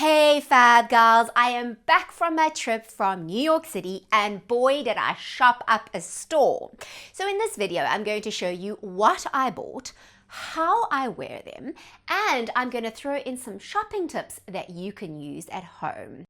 Hey Fab Gals, I am back from my trip from New York City and boy did I shop up a store. So in this video I'm going to show you what I bought, how I wear them, and I'm going to throw in some shopping tips that you can use at home.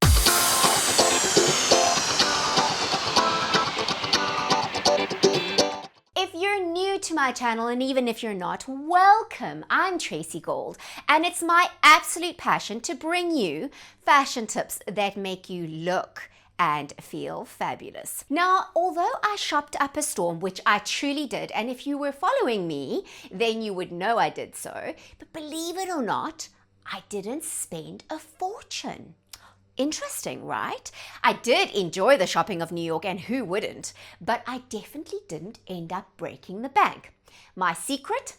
If you're new to my channel, and even if you're not, welcome. I'm Tracy Gold, and it's my absolute passion to bring you fashion tips that make you look and feel fabulous. Now, although I shopped up a storm, which I truly did, and if you were following me, then you would know I did so, but believe it or not, I didn't spend a fortune. Interesting, right? I did enjoy the shopping of New York, and who wouldn't? But I definitely didn't end up breaking the bank. My secret?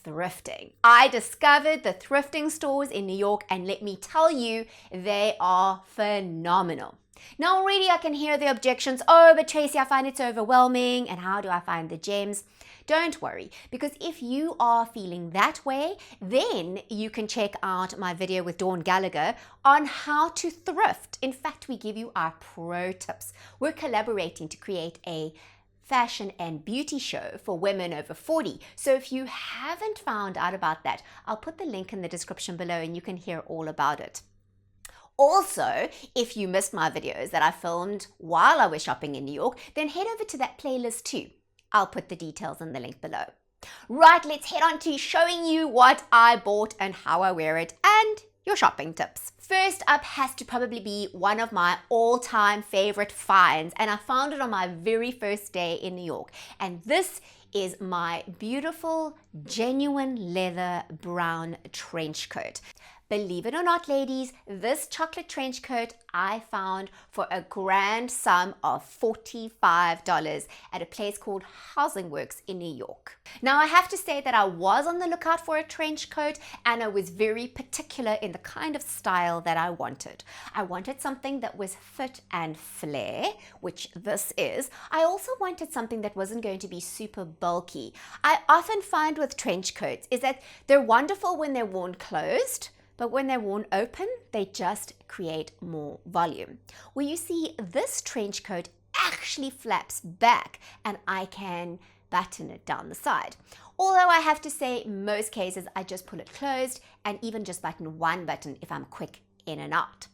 Thrifting. I discovered the thrifting stores in New York, and let me tell you, they are phenomenal. Now already I can hear the objections, oh, but Tracy, I find it so overwhelming, and how do I find the gems? Don't worry, because if you are feeling that way, then you can check out my video with Dawn Gallagher on how to thrift. In fact, we give you our pro tips. We're collaborating to create a fashion and beauty show for women over 40. So if you haven't found out about that, I'll put the link in the description below and you can hear all about it. Also, if you missed my videos that I filmed while I was shopping in New York, then head over to that playlist too. I'll put the details in the link below. Right, let's head on to showing you what I bought and how I wear it and your shopping tips. First up has to probably be one of my all-time favorite finds, and I found it on my very first day in New York. And this is my beautiful, genuine leather brown trench coat. Believe it or not, ladies, this chocolate trench coat I found for a grand sum of $45 at a place called Housing Works in New York. Now, I have to say that I was on the lookout for a trench coat, and I was very particular in the kind of style that I wanted. I wanted something that was fit and flare, which this is. I also wanted something that wasn't going to be super bulky. I often find with trench coats is that they're wonderful when they're worn closed, but when they're worn open, they just create more volume. Well, you see, this trench coat actually flaps back and I can button it down the side. Although I have to say, most cases, I just pull it closed and even just button one button if I'm quick in and out.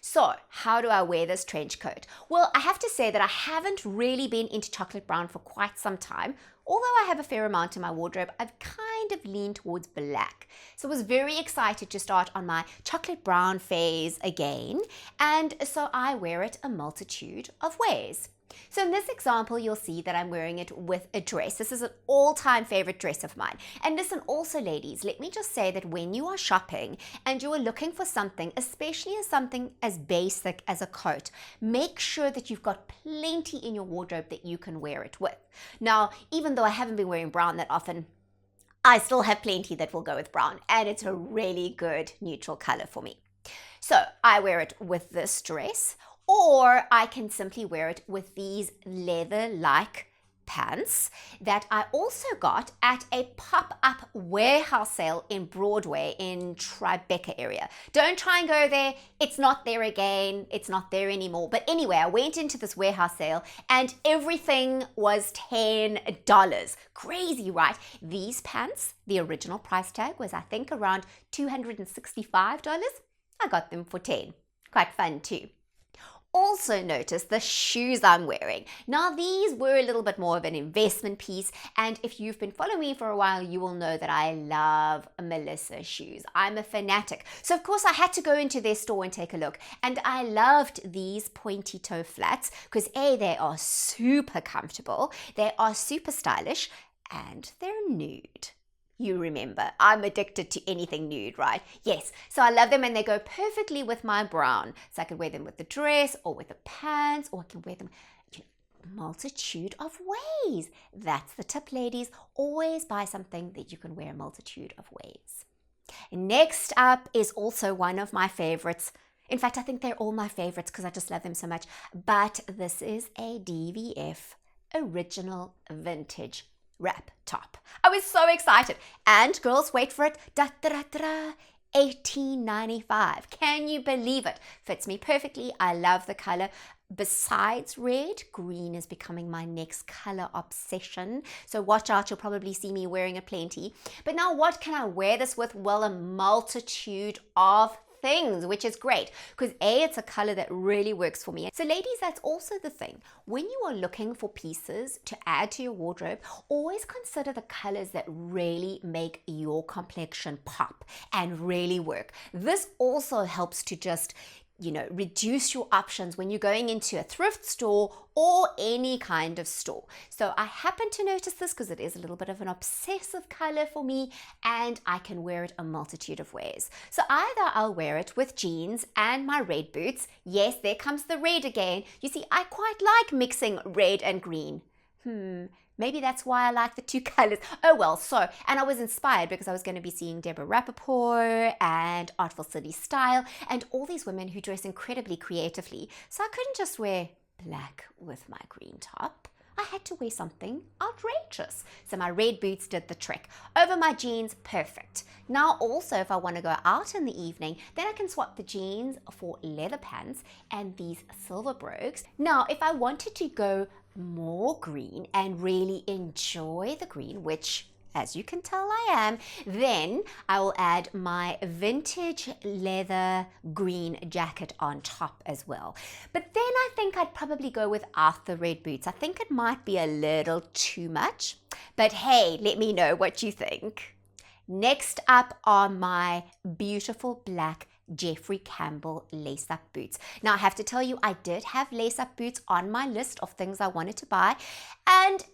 So, how do I wear this trench coat? Well, I have to say that I haven't really been into chocolate brown for quite some time. Although I have a fair amount in my wardrobe, I've kind of leaned towards black. So I was very excited to start on my chocolate brown phase again, and so I wear it a multitude of ways. So in this example, you'll see that I'm wearing it with a dress. This is an all-time favorite dress of mine. And listen, also ladies, let me just say that when you are shopping and you are looking for something, especially as something as basic as a coat, make sure that you've got plenty in your wardrobe that you can wear it with. Now, even though I haven't been wearing brown that often, I still have plenty that will go with brown, and it's a really good neutral color for me. So I wear it with this dress, or I can simply wear it with these leather-like pants that I also got at a pop-up warehouse sale in Broadway in Tribeca area. Don't try and go there. It's not there again. It's not there anymore. But anyway, I went into this warehouse sale and everything was $10. Crazy, right? These pants, the original price tag was, I think, around $265. I got them for $10. Quite fun too. Also notice the shoes I'm wearing. Now these were a little bit more of an investment piece, and if you've been following me for a while, you will know that I love Melissa shoes. I'm a fanatic. So of course I had to go into their store and take a look, and I loved these Pointy Toe Flats because A, they are super comfortable, they are super stylish, and they're nude. You remember, I'm addicted to anything nude, right? Yes, so I love them and they go perfectly with my brown. So I can wear them with the dress or with the pants, or I can wear them a multitude of ways. That's the tip, ladies. Always buy something that you can wear a multitude of ways. Next up is also one of my favorites. In fact, I think they're all my favorites because I just love them so much. But this is a DVF original vintage wrap top. I was so excited. And girls, wait for it. Da, da, da, da. $18.95. Can you believe it? Fits me perfectly. I love the color. Besides red, green is becoming my next color obsession. So watch out, you'll probably see me wearing it plenty. But now what can I wear this with? Well, a multitude of things, which is great because it's a color that really works for me. So ladies, that's also the thing. When you are looking for pieces to add to your wardrobe, always consider the colors that really make your complexion pop and really work. This also helps to just reduce your options when you're going into a thrift store or any kind of store. So I happen to notice this because it is a little bit of an obsessive color for me, and I can wear it a multitude of ways. So either I'll wear it with jeans and my red boots. Yes, there comes the red again. You see, I quite like mixing red and green. Maybe that's why I like the two colors. Oh well, and I was inspired because I was going to be seeing Deborah Rappaport and Artful City Style and all these women who dress incredibly creatively. So I couldn't just wear black with my green top. I had to wear something outrageous. So my red boots did the trick. Over my jeans, perfect. Now also, if I want to go out in the evening, then I can swap the jeans for leather pants and these silver brogues. Now, if I wanted to go more green and really enjoy the green, which as you can tell I am, then I will add my vintage leather green jacket on top as well. But then I think I'd probably go without the red boots. I think it might be a little too much, but hey, let me know what you think. Next up are my beautiful black Jeffrey Campbell lace-up boots. Now I have to tell you, I did have lace-up boots on my list of things I wanted to buy, and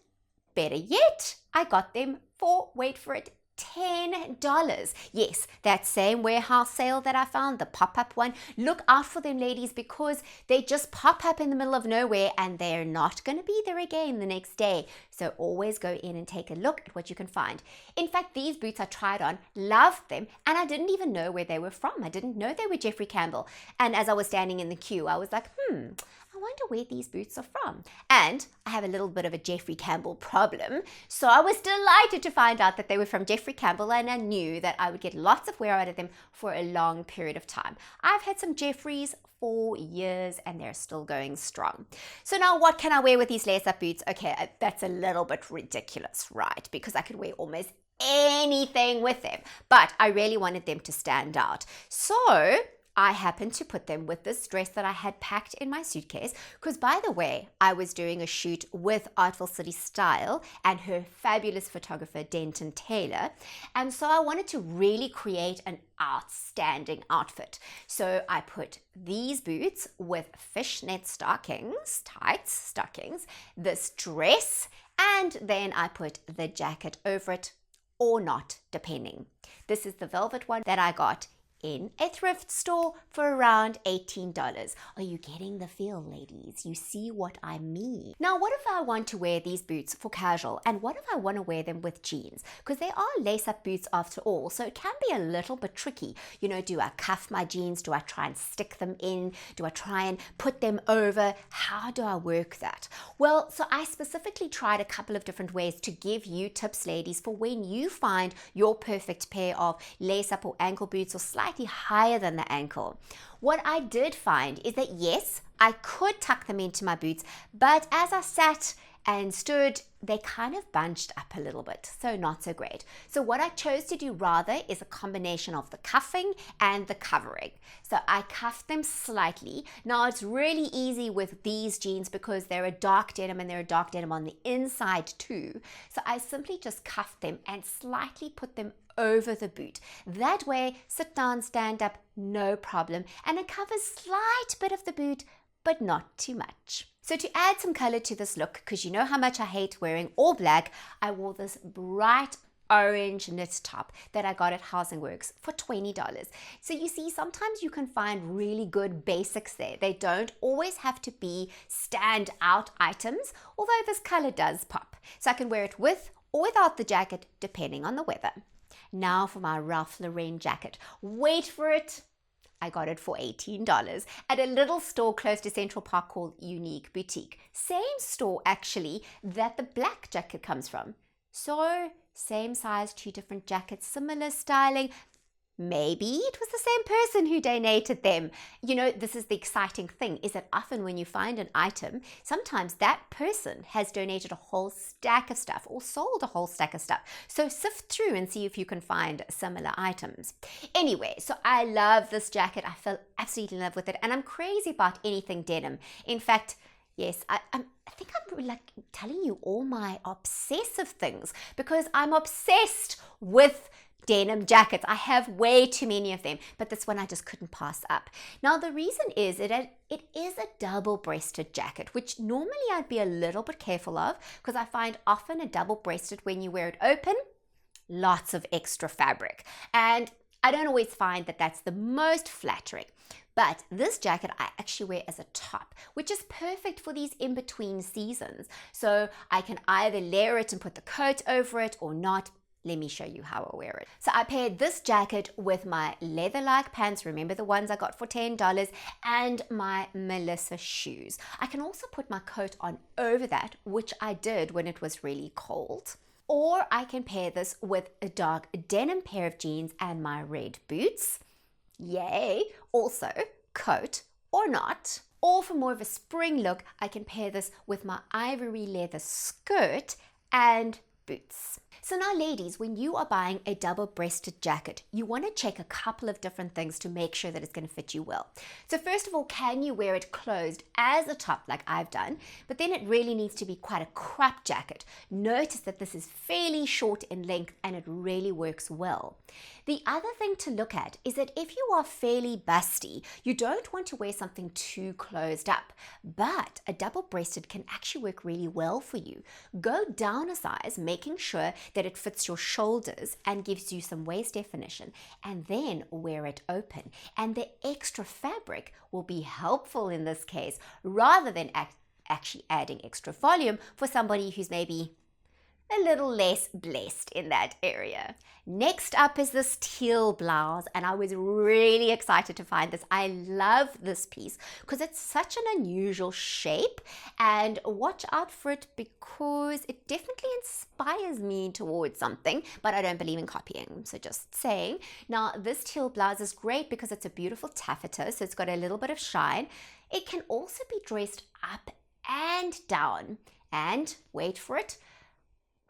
better yet, I got them for, wait for it, $10. Yes, that same warehouse sale that I found, the pop-up one. Look out for them, ladies, because they just pop up in the middle of nowhere and they're not going to be there again the next day. So always go in and take a look at what you can find. In fact, these boots I tried on, loved them, and I didn't even know where they were from. I didn't know they were Jeffrey Campbell. And as I was standing in the queue, I was like, I wonder where these boots are from. And I have a little bit of a Jeffrey Campbell problem. So I was delighted to find out that they were from Jeffrey Campbell, and I knew that I would get lots of wear out of them for a long period of time. I've had some Jeffreys for years and they're still going strong. So now what can I wear with these lace-up boots? Okay, that's a little bit ridiculous, right? Because I could wear almost anything with them, but I really wanted them to stand out. So I happened to put them with this dress that I had packed in my suitcase because, by the way, I was doing a shoot with Artful City Style and her fabulous photographer, Denton Taylor. And so I wanted to really create an outstanding outfit. So I put these boots with fishnet stockings, tights, stockings, this dress, and then I put the jacket over it or not, depending. This is the velvet one that I got in a thrift store for around $18. Are you getting the feel, ladies? You see what I mean? Now, what if I want to wear these boots for casual? And what if I want to wear them with jeans? Because they are lace-up boots after all, so it can be a little bit tricky. Do I cuff my jeans? Do I try and stick them in? Do I try and put them over? How do I work that? Well, so I specifically tried a couple of different ways to give you tips, ladies, for when you find your perfect pair of lace-up or ankle boots or slightly higher than the ankle. What I did find is that yes, I could tuck them into my boots, but as I sat and stood, they kind of bunched up a little bit, so not so great. So what I chose to do rather is a combination of the cuffing and the covering. So I cuffed them slightly. Now it's really easy with these jeans because they're a dark denim and they're a dark denim on the inside too. So I simply just cuffed them and slightly put them over the boot. That way, sit down, stand up, no problem. And it covers slight bit of the boot, but not too much. So to add some color to this look, because you know how much I hate wearing all black, I wore this bright orange knit top that I got at Housing Works for $20. So you see, sometimes you can find really good basics there. They don't always have to be standout items, although this color does pop. So I can wear it with or without the jacket, depending on the weather. Now for my Ralph Lauren jacket. Wait for it. I got it for $18 at a little store close to Central Park called Unique Boutique. Same store, actually, that the black jacket comes from. So, same size, two different jackets, similar styling. Maybe it was the same person who donated them. You know, this is the exciting thing, is that often when you find an item, sometimes that person has donated a whole stack of stuff or sold a whole stack of stuff. So sift through and see if you can find similar items. Anyway, so I love this jacket. I fell absolutely in love with it, and I'm crazy about anything denim. In fact, yes, I think I'm like telling you all my obsessive things because I'm obsessed with denim jackets. I have way too many of them, but this one I just couldn't pass up. Now, the reason is that it is a double-breasted jacket, which normally I'd be a little bit careful of because I find often a double-breasted, when you wear it open, lots of extra fabric. And I don't always find that that's the most flattering. But this jacket I actually wear as a top, which is perfect for these in-between seasons. So I can either layer it and put the coat over it or not. Let me show you how I wear it. So I paired this jacket with my leather-like pants, remember the ones I got for $10, and my Melissa shoes. I can also put my coat on over that, which I did when it was really cold. Or I can pair this with a dark denim pair of jeans and my red boots. Yay! Also, coat or not. Or for more of a spring look, I can pair this with my ivory leather skirt and boots. So now, ladies, when you are buying a double-breasted jacket, you want to check a couple of different things to make sure that it's going to fit you well. So first of all, can you wear it closed as a top like I've done? But then it really needs to be quite a crop jacket. Notice that this is fairly short in length and it really works well. The other thing to look at is that if you are fairly busty, you don't want to wear something too closed up, but a double-breasted can actually work really well for you. Go down a size, making sure that it fits your shoulders and gives you some waist definition, and then wear it open. And the extra fabric will be helpful in this case, rather than actually adding extra volume for somebody who's maybe a little less blessed in that area. Next up is this teal blouse, and I was really excited to find this. I love this piece because it's such an unusual shape, and watch out for it because it definitely inspires me towards something, but I don't believe in copying, so just saying. Now, this teal blouse is great because it's a beautiful taffeta, so it's got a little bit of shine. It can also be dressed up and down, and wait for it,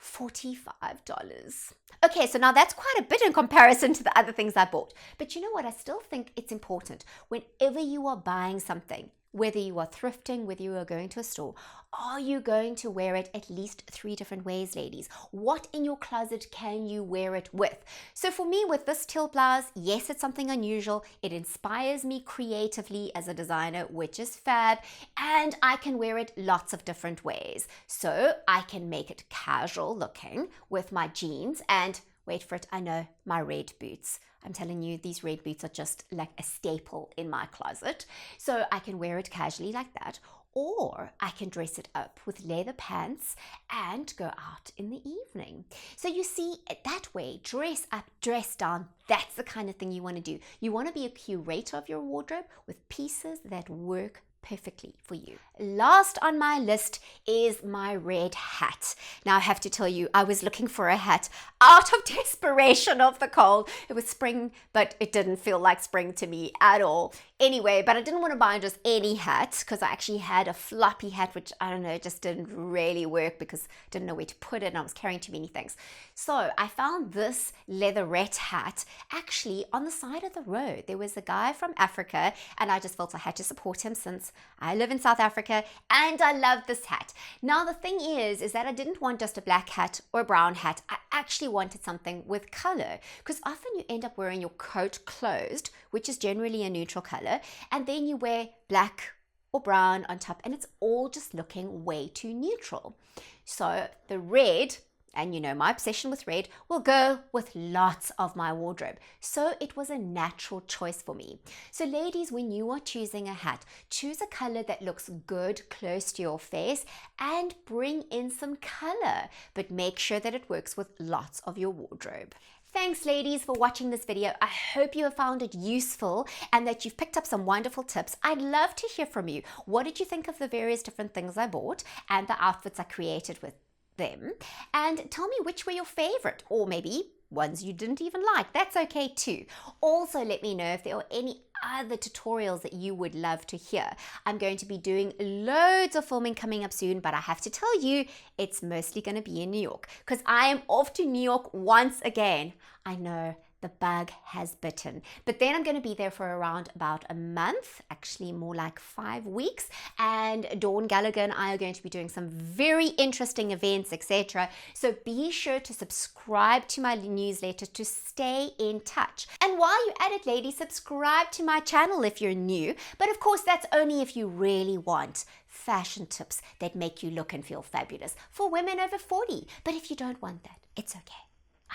$45. Okay, so now that's quite a bit in comparison to the other things I bought. But you know what? I still think it's important whenever you are buying something, whether you are thrifting, whether you are going to a store, are you going to wear it at least 3 different ways, ladies? What in your closet can you wear it with? So for me, with this teal blouse, yes, it's something unusual. It inspires me creatively as a designer, which is fab, and I can wear it lots of different ways. So I can make it casual looking with my jeans and, wait for it, I know, my red boots. I'm telling you, these red boots are just like a staple in my closet. So I can wear it casually like that, or I can dress it up with leather pants and go out in the evening. So you see, that way, dress up, dress down, that's the kind of thing you want to do. You want to be a curator of your wardrobe with pieces that work perfectly for you. Last on my list is my red hat. Now I have to tell you, I was looking for a hat out of desperation of the cold. It was spring, but it didn't feel like spring to me at all. Anyway, but I didn't want to buy just any hat because I actually had a floppy hat, which I don't know, just didn't really work because I didn't know where to put it and I was carrying too many things. So I found this leatherette hat actually on the side of the road. There was a guy from Africa and I just felt I had to support him since I live in South Africa and I love this hat. Now the thing is that I didn't want just a black hat or a brown hat. I actually wanted something with color because often you end up wearing your coat closed, which is generally a neutral color, and then you wear black or brown on top and it's all just looking way too neutral. So the red, and you know my obsession with red, will go with lots of my wardrobe. So it was a natural choice for me. So ladies, when you are choosing a hat, choose a color that looks good close to your face and bring in some color, but make sure that it works with lots of your wardrobe. Thanks, ladies, for watching this video. I hope you have found it useful and that you've picked up some wonderful tips. I'd love to hear from you. What did you think of the various different things I bought and the outfits I created with them? And tell me which were your favorite, or maybe ones you didn't even like. That's okay too. Also, let me know if there are any other tutorials that you would love to hear. I'm going to be doing loads of filming coming up soon, but I have to tell you, it's mostly going to be in New York because I am off to New York once again. I know, the bug has bitten. But then I'm going to be there for around about a month, actually more like 5 weeks. And Dawn Gallagher and I are going to be doing some very interesting events, etc. So be sure to subscribe to my newsletter to stay in touch. And while you're at it, ladies, subscribe to my channel if you're new. But of course, that's only if you really want fashion tips that make you look and feel fabulous for women over 40. But if you don't want that, it's okay.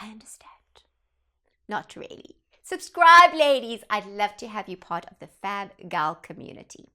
I understand. Not really. Subscribe, ladies. I'd love to have you part of the Fab Gal community.